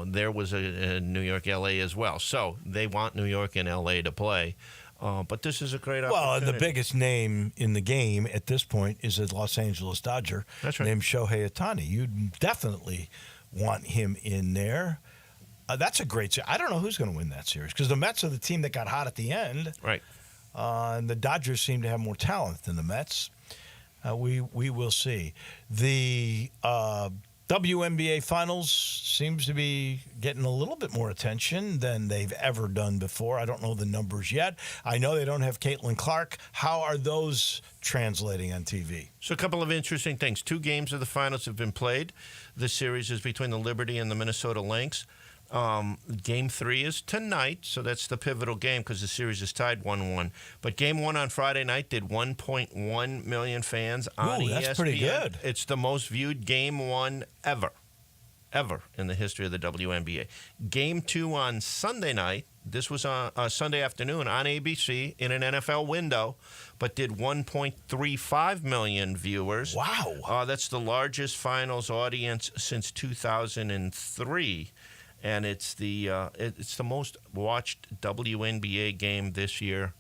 there was a New York, L.A. as well. So they want New York and L.A. to play. But this is a great opportunity. Well, and the biggest name in the game at this point is a Los Angeles Dodger. That's right. Named Shohei Ohtani. You definitely want him in there. That's a great series. I don't know who's going to win that series because the Mets are the team that got hot at the end. Right. And the Dodgers seem to have more talent than the Mets. We will see. The WNBA Finals seems to be getting a little bit more attention than they've ever done before. I don't know the numbers yet. I know they don't have Caitlin Clark. How are those translating on TV? So a couple of interesting things. 2 games of the finals have been played. This series is between the Liberty and the Minnesota Lynx. Game 3 is tonight, so that's the pivotal game because the series is tied 1-1. But Game 1 on Friday night did 1.1 million fans on ESPN. That's pretty good. It's the most viewed Game 1 ever in the history of the WNBA. Game 2 on Sunday night, this was on Sunday afternoon on ABC in an NFL window, but did 1.35 million viewers. Wow. That's the largest finals audience since 2003. And it's the most watched WNBA game this year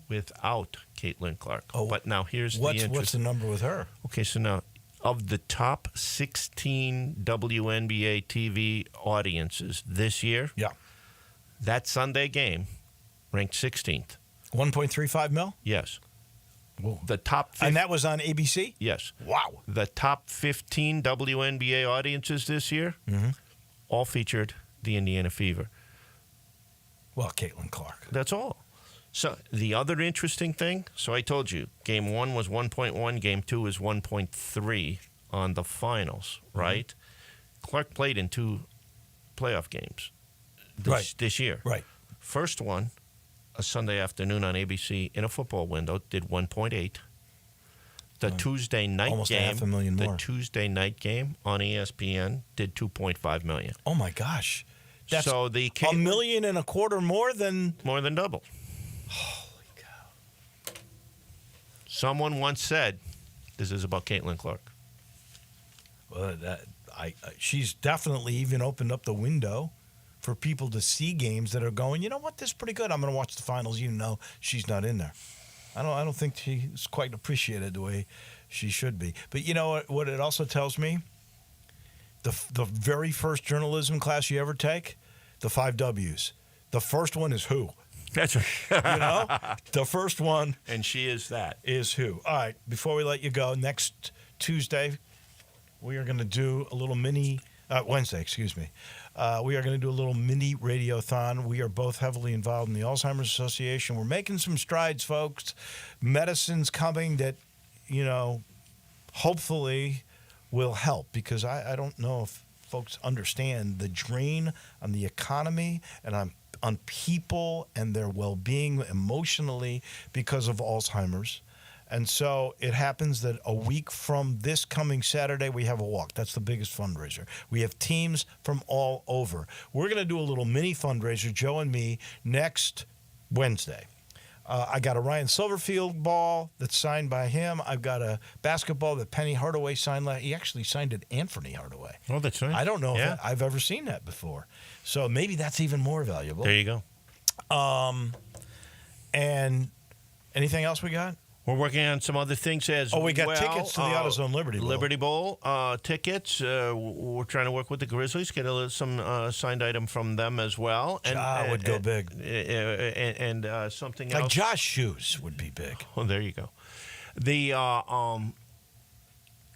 without Caitlin Clark. Oh, but now here's what's the number with her? Okay, so now of the top 16 WNBA TV audiences this year, that Sunday game ranked 16th. 1.35 mil? Yes. Whoa. The top 15, and that was on ABC? Yes. Wow. The top 15 WNBA audiences this year. Mm-hmm. All featured the Indiana Fever. Well, Caitlin Clark. That's all. So the other interesting thing, so I told you, Game 1 was 1.1, Game 2 was 1.3 on the finals, right? Mm-hmm. Clark played in 2 playoff games this year. Right. First one, a Sunday afternoon on ABC in a football window, did 1.8. The Tuesday night almost game, 500,000 more. The Tuesday night game on ESPN did 2.5 million. Oh my gosh, that's so the $1.25 million more than double. Holy cow! Someone once said, "This is about Caitlin Clark." Well, she's definitely even opened up the window for people to see games that are going. You know what? This is pretty good. I'm going to watch the finals. Even though she's not in there. I don't think she's quite appreciated the way she should be. But you know what it also tells me? The very first journalism class you ever take, the 5 W's. The first one is who. That's right. The first one. And she is that. Is who. All right, before we let you go, next Tuesday, we are going to do a little mini, Wednesday, excuse me. We are going to do a little mini radiothon. We are both heavily involved in the Alzheimer's Association. We're making some strides, folks. Medicine's coming that, hopefully will help because I don't know if folks understand the drain on the economy and on people and their well-being emotionally because of Alzheimer's. And so it happens that a week from this coming Saturday, we have a walk. That's the biggest fundraiser. We have teams from all over. We're going to do a little mini fundraiser, Joe and me, next Wednesday. I got a Ryan Silverfield ball that's signed by him. I've got a basketball that Penny Hardaway signed. He actually signed it Anthony Hardaway. Oh, that's nice. I don't know if I've ever seen that before. So maybe that's even more valuable. There you go. And anything else we got? We're working on some other things as well. Oh, we got tickets to the AutoZone Liberty Bowl. Liberty Bowl tickets. We're trying to work with the Grizzlies, get some signed item from them as well. And would go big. And something Like else. Josh Shoes would be big. Oh, there you go.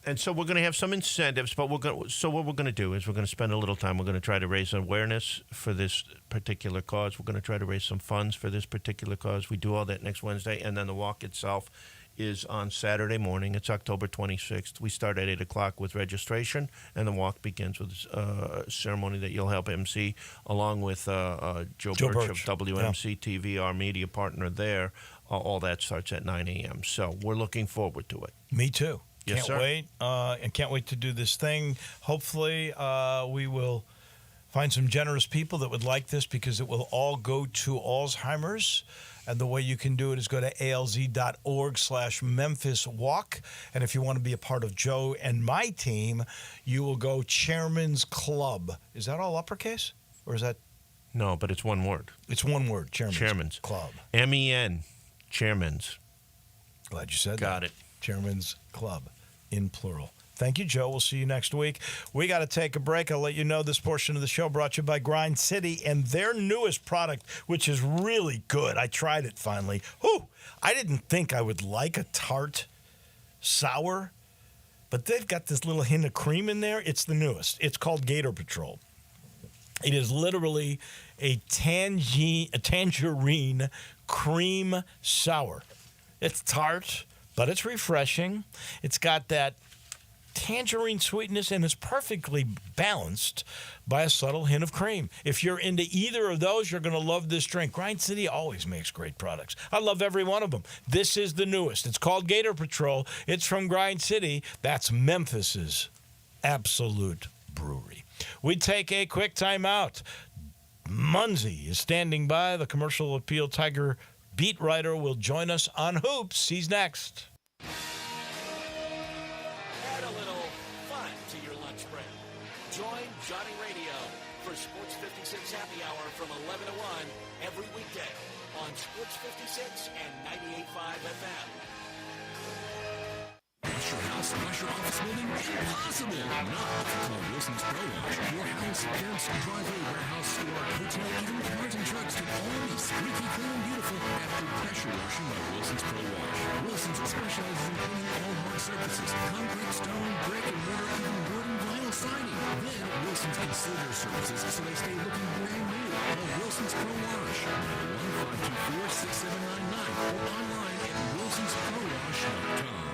And so we're going to have some incentives, but what we're going to do is we're going to spend a little time. We're going to try to raise awareness for this particular cause. We're going to try to raise some funds for this particular cause. We do all that next Wednesday, and then the walk itself is on Saturday morning. It's October 26th. We start at 8 o'clock with registration, and the walk begins with a ceremony that you'll help MC, along with Joe Birch of WMC TV, our media partner there. All that starts at 9 a.m. So we're looking forward to it. Me too. Yes, can't wait, and can't wait to do this thing. Hopefully, we will find some generous people that would like this, because it will all go to Alzheimer's. And the way you can do it is go to alz.org/Memphis Walk. And if you want to be a part of Joe and my team, you will go Chairman's Club. Is that all uppercase? Or is that? No, but it's one word. It's one word, Chairman's Club. MEN, Chairman's. Glad you said that. Got it. Chairman's Club, in plural. Thank you, Joe. We'll see you next week. We got to take a break. I'll let you know this portion of the show brought to you by Grind City and their newest product, which is really good. I tried it finally. Whew! I didn't think I would like a tart sour, but they've got this little hint of cream in there. It's the newest. It's called Gator Patrol. It is literally a tangerine cream sour. It's tart, but it's refreshing. It's got that tangerine sweetness, and it's perfectly balanced by a subtle hint of cream. If you're into either of those, you're going to love this drink. Grind City always makes great products. I love every one of them. This is the newest. It's called Gator Patrol. It's from Grind City. That's Memphis's absolute brewery. We take a quick time out. Munzie is standing by. The Commercial Appeal Tiger beat writer will join us on Hoops. He's next. Add a little fun to your lunch break. Join Johnny Radio for Sports 56 Happy Hour from 11 to 1 every weekday on Sports 56 and 98.5 FM. Wash your house, wash your office building? Impossible! Not call Wilson's Pro Wash. Your house, fence, driveway, warehouse, store, hotel, even cars and trucks can all be squeaky clean and beautiful after pressure washing by Wilson's Pro Wash. Wilson's specializes in cleaning all hard surfaces, concrete, stone, brick, and mortar, even wood and vinyl siding. Then Wilson's can seal their surfaces so they stay looking brand new. Call Wilson's Pro Wash, 1-524-6799, or online at wilsonsprowash.com.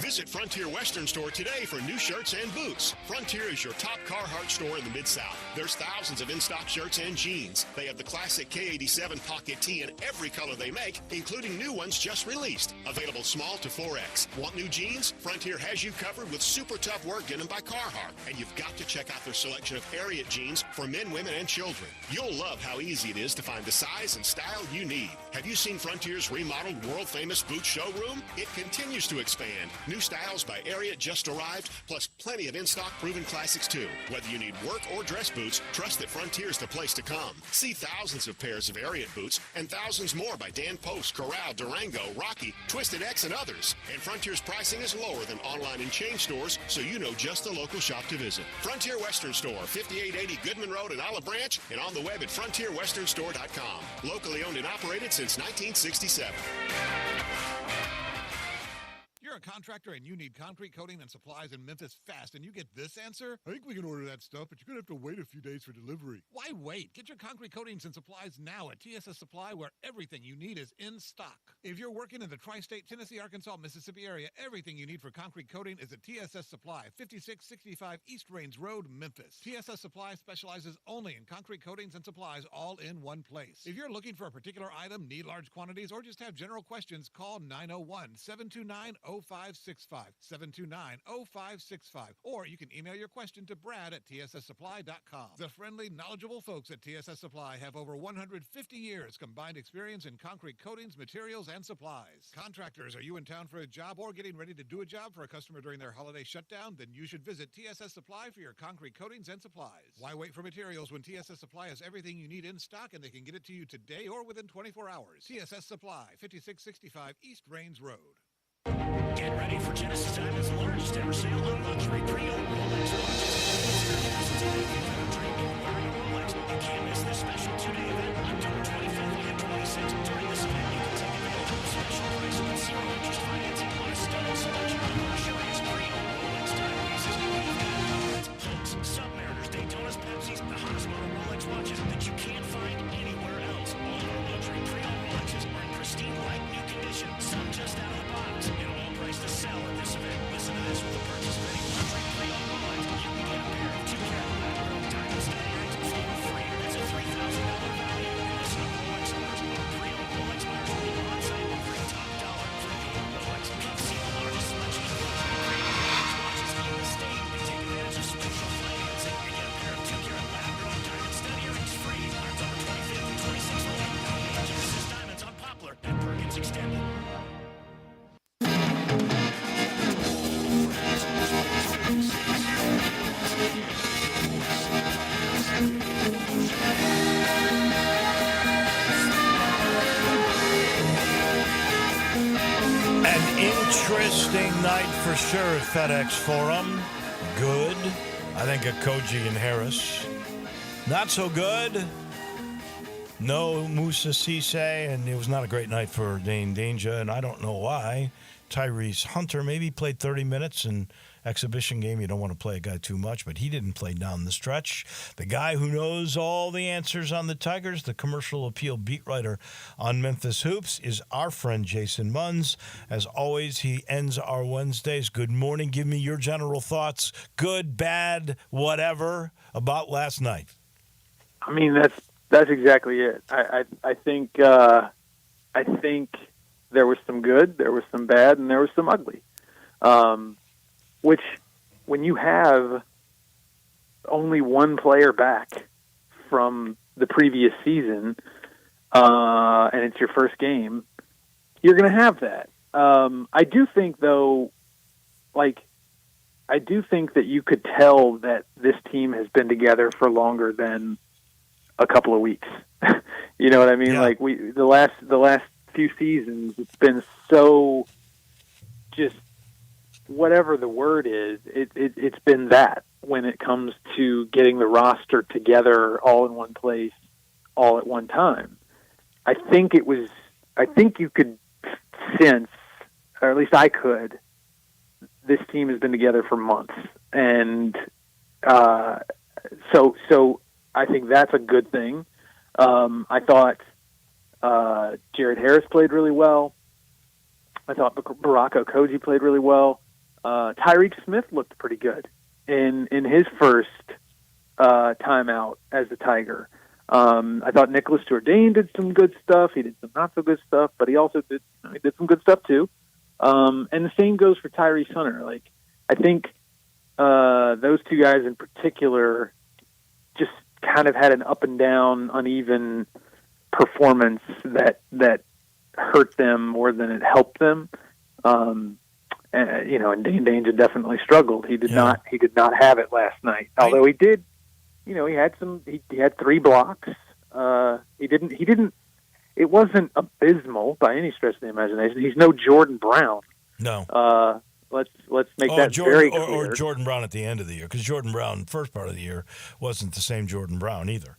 Visit Frontier Western Store today for new shirts and boots. Frontier is your top Carhartt store in the Mid-South. There's thousands of in-stock shirts and jeans. They have the classic K87 pocket tee in every color they make, including new ones just released. Available small to 4X. Want new jeans? Frontier has you covered with super tough work denim by Carhartt. And you've got to check out their selection of Ariat jeans for men, women, and children. You'll love how easy it is to find the size and style you need. Have you seen Frontier's remodeled world-famous boot showroom? It continues to expand. New styles by Ariat just arrived, plus plenty of in-stock proven classics too. Whether you need work or dress boots, trust that Frontier's the place to come. See thousands of pairs of Ariat boots and thousands more by Dan Post, Corral, Durango, Rocky, Twisted X, and others. And Frontier's pricing is lower than online and chain stores, so you know just the local shop to visit. Frontier Western Store, 5880 Goodman Road in Olive Branch, and on the web at frontierwesternstore.com. Locally owned and operated since 1967. You're a contractor and you need concrete coating and supplies in Memphis fast, and you get this answer? I think we can order that stuff, but you're going to have to wait a few days for delivery. Why wait? Get your concrete coatings and supplies now at TSS Supply, where everything you need is in stock. If you're working in the tri-state Tennessee, Arkansas, Mississippi area, everything you need for concrete coating is at TSS Supply, 5665 East Rains Road, Memphis. TSS Supply specializes only in concrete coatings and supplies all in one place. If you're looking for a particular item, need large quantities, or just have general questions, call 901-729-0500. 729-0565, 729-0565. Or you can email your question to brad@tsssupply.com. The friendly, knowledgeable folks at TSS Supply have over 150 years combined experience in concrete coatings, materials, and supplies. Contractors, are you in town for a job or getting ready to do a job for a customer during their holiday shutdown? Then you should visit TSS Supply for your concrete coatings and supplies. Why wait for materials when TSS Supply has everything you need in stock and they can get it to you today or within 24 hours? TSS Supply, 5665 East Rains Road. Get ready for Genesis Diamond's largest ever sale on luxury pre-owned Rolex watches. You can't miss this special two-day event, October 25th and 26th. During this event, you can take advantage of the special price with zero interest financing on a stunning selection of luxurious pre-owned Rolex timepieces. Folks, Submariners, Daytonas, Pepsis, the hottest model Rolex watches that you can't find anywhere else. All of our luxury pre-owned Rolexes are in pristine, like new condition. Some just out of the box. And all price to sell at this event. Listen to this: with the purchase of any luxury pre-owned Rolex, you can get a pair of 2-carat lab-grown diamond study rings for free. That's a $3,000 value. And listen to Rolex owners. Our pre-owned Rolex buyers will be on site for free top dollar for the Rolex. Come see the largest selection of luxury pre-owned Rolex watches in the state and take advantage of special financing and get a pair of 2-carat lab-grown diamond study rings free. October 25th and 26th. Genesis Diamonds on Poplar and Perkins Extended. An interesting night for sure at FedEx Forum. Good. I think at Koji and Harris. Not so good. No Musa Cisse, and it was not a great night for Dane Danger, and I don't know why. Tyrese Hunter maybe played 30 minutes in exhibition game. You don't want to play a guy too much, but he didn't play down the stretch. The guy who knows all the answers on the Tigers, the commercial appeal beat writer on Memphis Hoops, is our friend Jason Munz. As always, he ends our Wednesdays. Good morning. Give me your general thoughts, good, bad, whatever, about last night. I mean, that's exactly it. I think there was some good, there was some bad, and there was some ugly. Which, when you have only one player back from the previous season, and it's your first game, you're going to have that. I do think, though, I do think that you could tell that this team has been together for longer than a couple of weeks. You know what I mean? Yeah. Like the last few seasons, it's been so just whatever the word is. It's been that when it comes to getting the roster together all in one place, all at one time. I think you could sense, or at least I could, this team has been together for months, and so I think that's a good thing. I thought Jared Harris played really well. I thought Baraka Okogie played really well. Tyreek Smith looked pretty good in his first time out as a Tiger. I thought Nicholas Jourdain did some good stuff. He did some not so good stuff, but he also did some good stuff too. And the same goes for Tyrese Hunter. Like, I think those two guys in particular just kind of had an up and down, uneven performance that hurt them more than it helped them. And Dane Danger definitely struggled. He did not have it last night. Although he did, he had 3 blocks. It wasn't abysmal by any stretch of the imagination. He's no Jordan Brown. No. Let's make that very clear. Or Jordan Brown at the end of the year, because Jordan Brown, first part of the year, wasn't the same Jordan Brown either.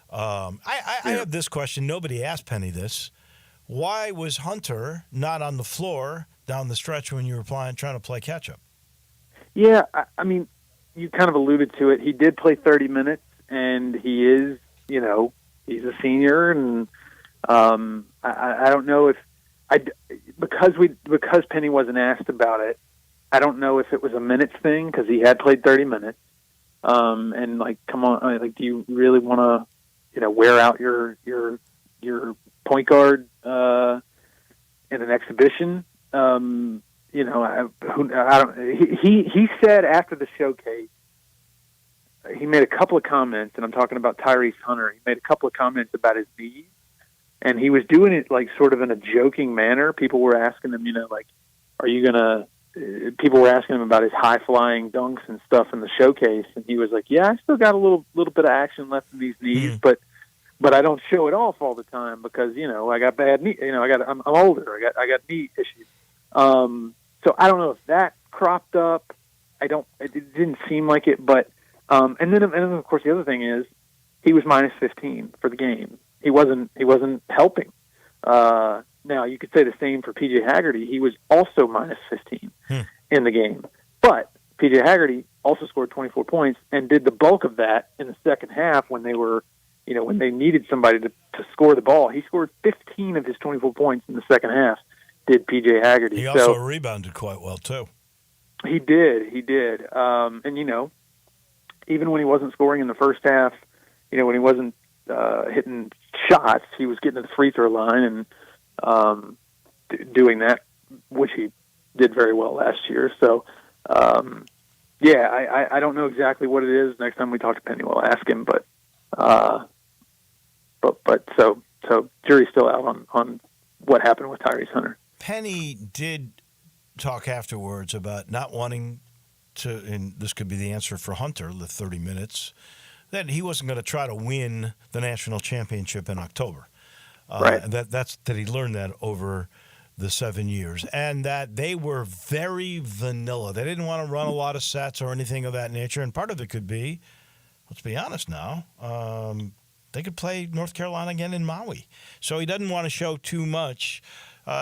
I have this question. Nobody asked Penny this. Why was Hunter not on the floor down the stretch when you were trying to play catch-up? Yeah, I mean, you kind of alluded to it. He did play 30 minutes, and he is, he's a senior, and I don't know if because Penny wasn't asked about it, I don't know if it was a minutes thing, because he had played 30 minutes. And come on, do you really want to, wear out your point guard in an exhibition? I don't. He said after the showcase, he made a couple of comments, and I'm talking about Tyrese Hunter. He made a couple of comments about his knees, and he was doing it like sort of in a joking manner. People were asking him, like, are you gonna? People were asking him about his high flying dunks and stuff in the showcase, and he was like, "Yeah, I still got a little bit of action left in these knees, but I don't show it off all the time because I got bad knee. I'm older. I got knee issues. So I don't know if that cropped up. It didn't seem like it, but and then of course the other thing is he was minus 15 for the game. He wasn't helping. Now, you could say the same for P.J. Haggerty. He was also minus 15 in the game. But P.J. Haggerty also scored 24 points and did the bulk of that in the second half when they were, when they needed somebody to score the ball. He scored 15 of his 24 points in the second half, did P.J. Haggerty. He also rebounded quite well, too. He did. And, even when he wasn't scoring in the first half, when he wasn't hitting shots, he was getting to the free throw line and doing that, which he did very well last year. So, I don't know exactly what it is. Next time we talk to Penny, we'll ask him. But so jury's still out on what happened with Tyrese Hunter. Penny did talk afterwards about not wanting to, and this could be the answer for Hunter, the 30 minutes, that he wasn't going to try to win the national championship in October. Right. That he learned that over the 7 years, and that they were very vanilla. They didn't want to run a lot of sets or anything of that nature, and part of it could be, let's be honest now, they could play North Carolina again in Maui. So he doesn't want to show too much.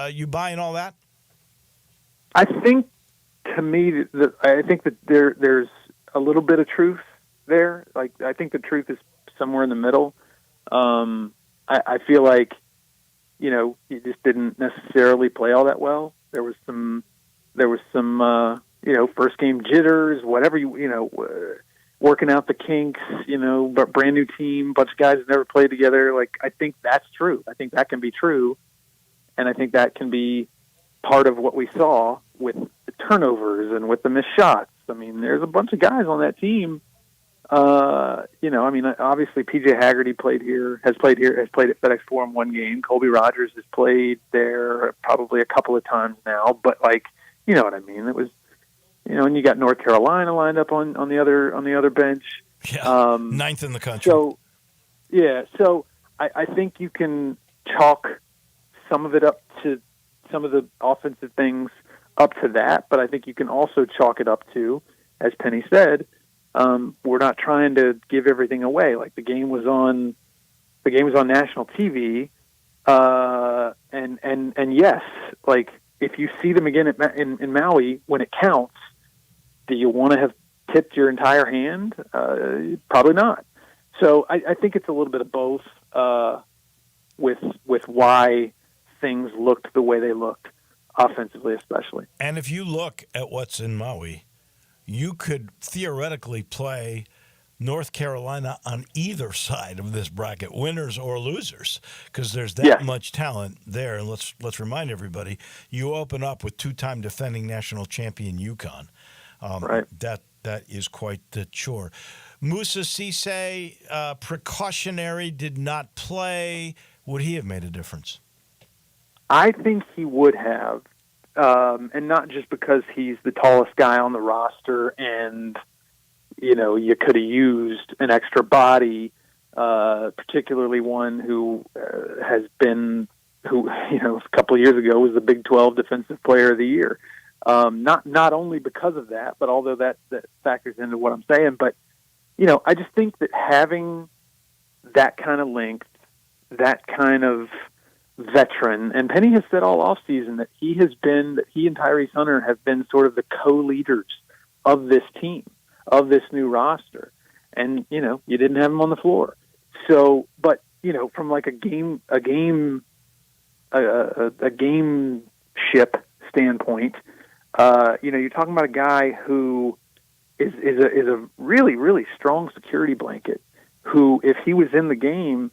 You buying all that? I think, to me, I think that there's a little bit of truth there. Like, I think the truth is somewhere in the middle. I feel like, you just didn't necessarily play all that well. There was some first game jitters, whatever, working out the kinks, but brand new team, bunch of guys that never played together. Like, I think that's true. I think that can be true. And I think that can be part of what we saw with the turnovers and with the missed shots. I mean, there's a bunch of guys on that team. Obviously PJ Haggerty has played at FedEx Forum one game. Colby Rogers has played there probably a couple of times now, but you know what I mean? It was, and you got North Carolina lined up on the other bench. Yeah. Ninth in the country. So I think you can chalk some of it up to some of the offensive things up to that, but I think you can also chalk it up to, as Penny said, we're not trying to give everything away. Like, the game was on national TV, and yes, like, if you see them again in Maui when it counts, do you want to have tipped your entire hand? Probably not. So I think it's a little bit of both with why things looked the way they looked, offensively especially. And if you look at what's in Maui, you could theoretically play North Carolina on either side of this bracket, winners or losers, because there's that much talent there. And let's remind everybody, you open up with two-time defending national champion UConn. Right. That is quite the chore. Moussa Cisse, precautionary, did not play. Would he have made a difference? I think he would have. And not just because he's the tallest guy on the roster and, you could have used an extra body, particularly one who a couple of years ago was the Big 12 Defensive Player of the Year. Not only because of that, but although that factors into what I'm saying, but, I just think that having that kind of length, that kind of veteran, and Penny has said all offseason that he and Tyrese Hunter have been sort of the co-leaders of this team, of this new roster. And, you didn't have him on the floor. So, but, from like a gameship standpoint, you're talking about a guy who is a really, really strong security blanket, who, if he was in the game,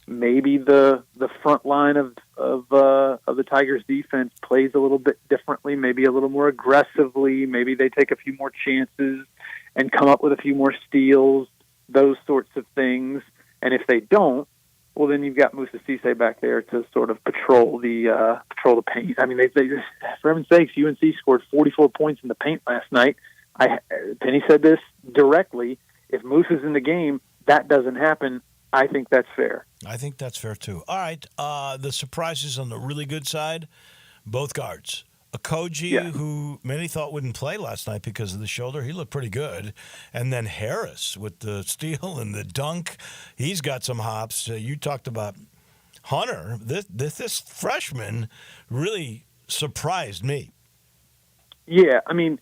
maybe the front line of the Tigers defense plays a little bit differently, maybe a little more aggressively. Maybe they take a few more chances and come up with a few more steals, those sorts of things. And if they don't, well, then you've got Musa Cisse back there to sort of patrol the paint. I mean, they just, for heaven's sakes, UNC scored 44 points in the paint last night. Penny said this directly. If Musa's in the game, that doesn't happen. I think that's fair. I think that's fair, too. All right, the surprises on the really good side, both guards. Okogie, who many thought wouldn't play last night because of the shoulder, he looked pretty good. And then Harris with the steal and the dunk, he's got some hops. You talked about Hunter. This freshman really surprised me. Yeah, I mean,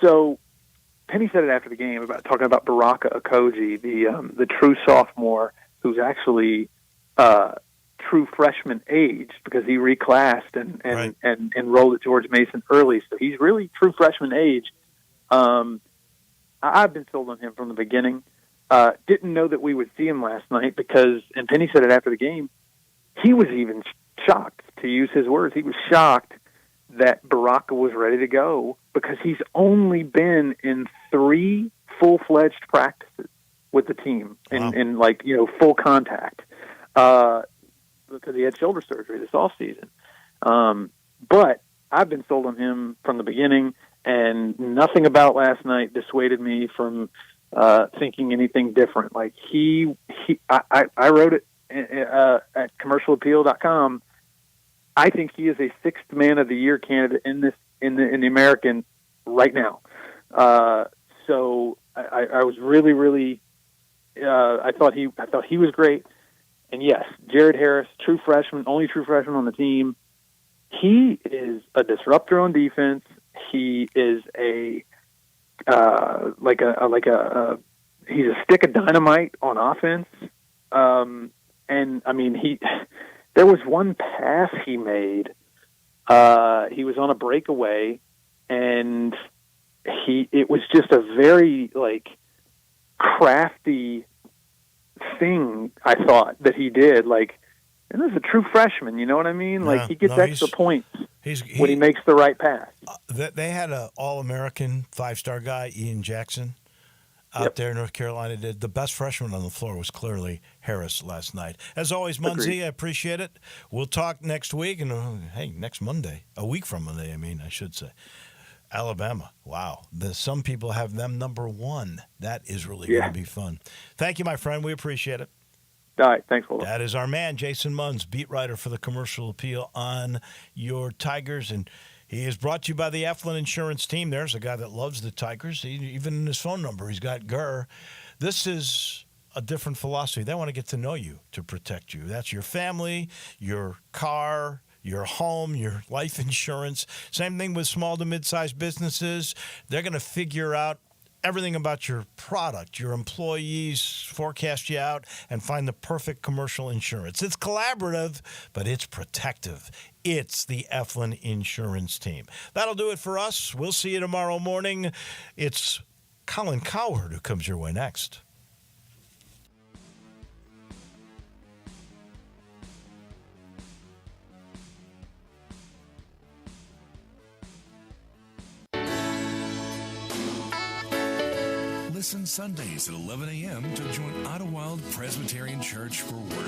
so Penny said it after the game about talking about Baraka Okogie, the true sophomore who's actually true freshman age because he reclassed and enrolled at George Mason early. So he's really true freshman age. I've been sold on him from the beginning. Didn't know that we would see him last night because, and Penny said it after the game, he was even shocked, to use his words. He was shocked that Baraka was ready to go because he's only been in 3 full-fledged practices with the team in full contact. Because he had shoulder surgery this offseason. But I've been sold on him from the beginning, and nothing about last night dissuaded me from thinking anything different. Like I wrote it at commercialappeal.com. I think he is a 6th man of the year candidate in the American right now. So I was really, really. I thought he was great. And yes, Jared Harris, true freshman, only true freshman on the team. He is a disruptor on defense. He is he's a stick of dynamite on offense. And I mean, there was one pass he made. He was on a breakaway, and it was just a very crafty thing, I thought, that he did. And this is a true freshman, you know what I mean? Yeah, he gets extra points when he makes the right pass. They had an All-American 5-star guy, Ian Jackson, out there in North Carolina. Did the best freshman on the floor was clearly Harris last night. As always, Munzie, I appreciate it. We'll talk next week, and next Monday, a week from Monday, I should say. Alabama. Wow. Some people have them number 1. That is really going to be fun. Thank you, my friend. We appreciate it. All right. Thanks, Wolo. That is our man, Jason Munz, beat writer for the Commercial Appeal on your Tigers. And he is brought to you by the Eflin Insurance Team. There's a guy that loves the Tigers. Even in his phone number, he's got Gurr. This is a different philosophy. They want to get to know you to protect you. That's your family, your car, your home, your life insurance. Same thing with small to mid-sized businesses. They're going to figure out everything about your product, your employees, forecast you out, and find the perfect commercial insurance. It's collaborative, but it's protective. It's the Eflin Insurance Team. That'll do it for us. We'll see you tomorrow morning. It's Colin Cowherd who comes your way next. Listen Sundays at 11 a.m. to join Idlewild Presbyterian Church for worship.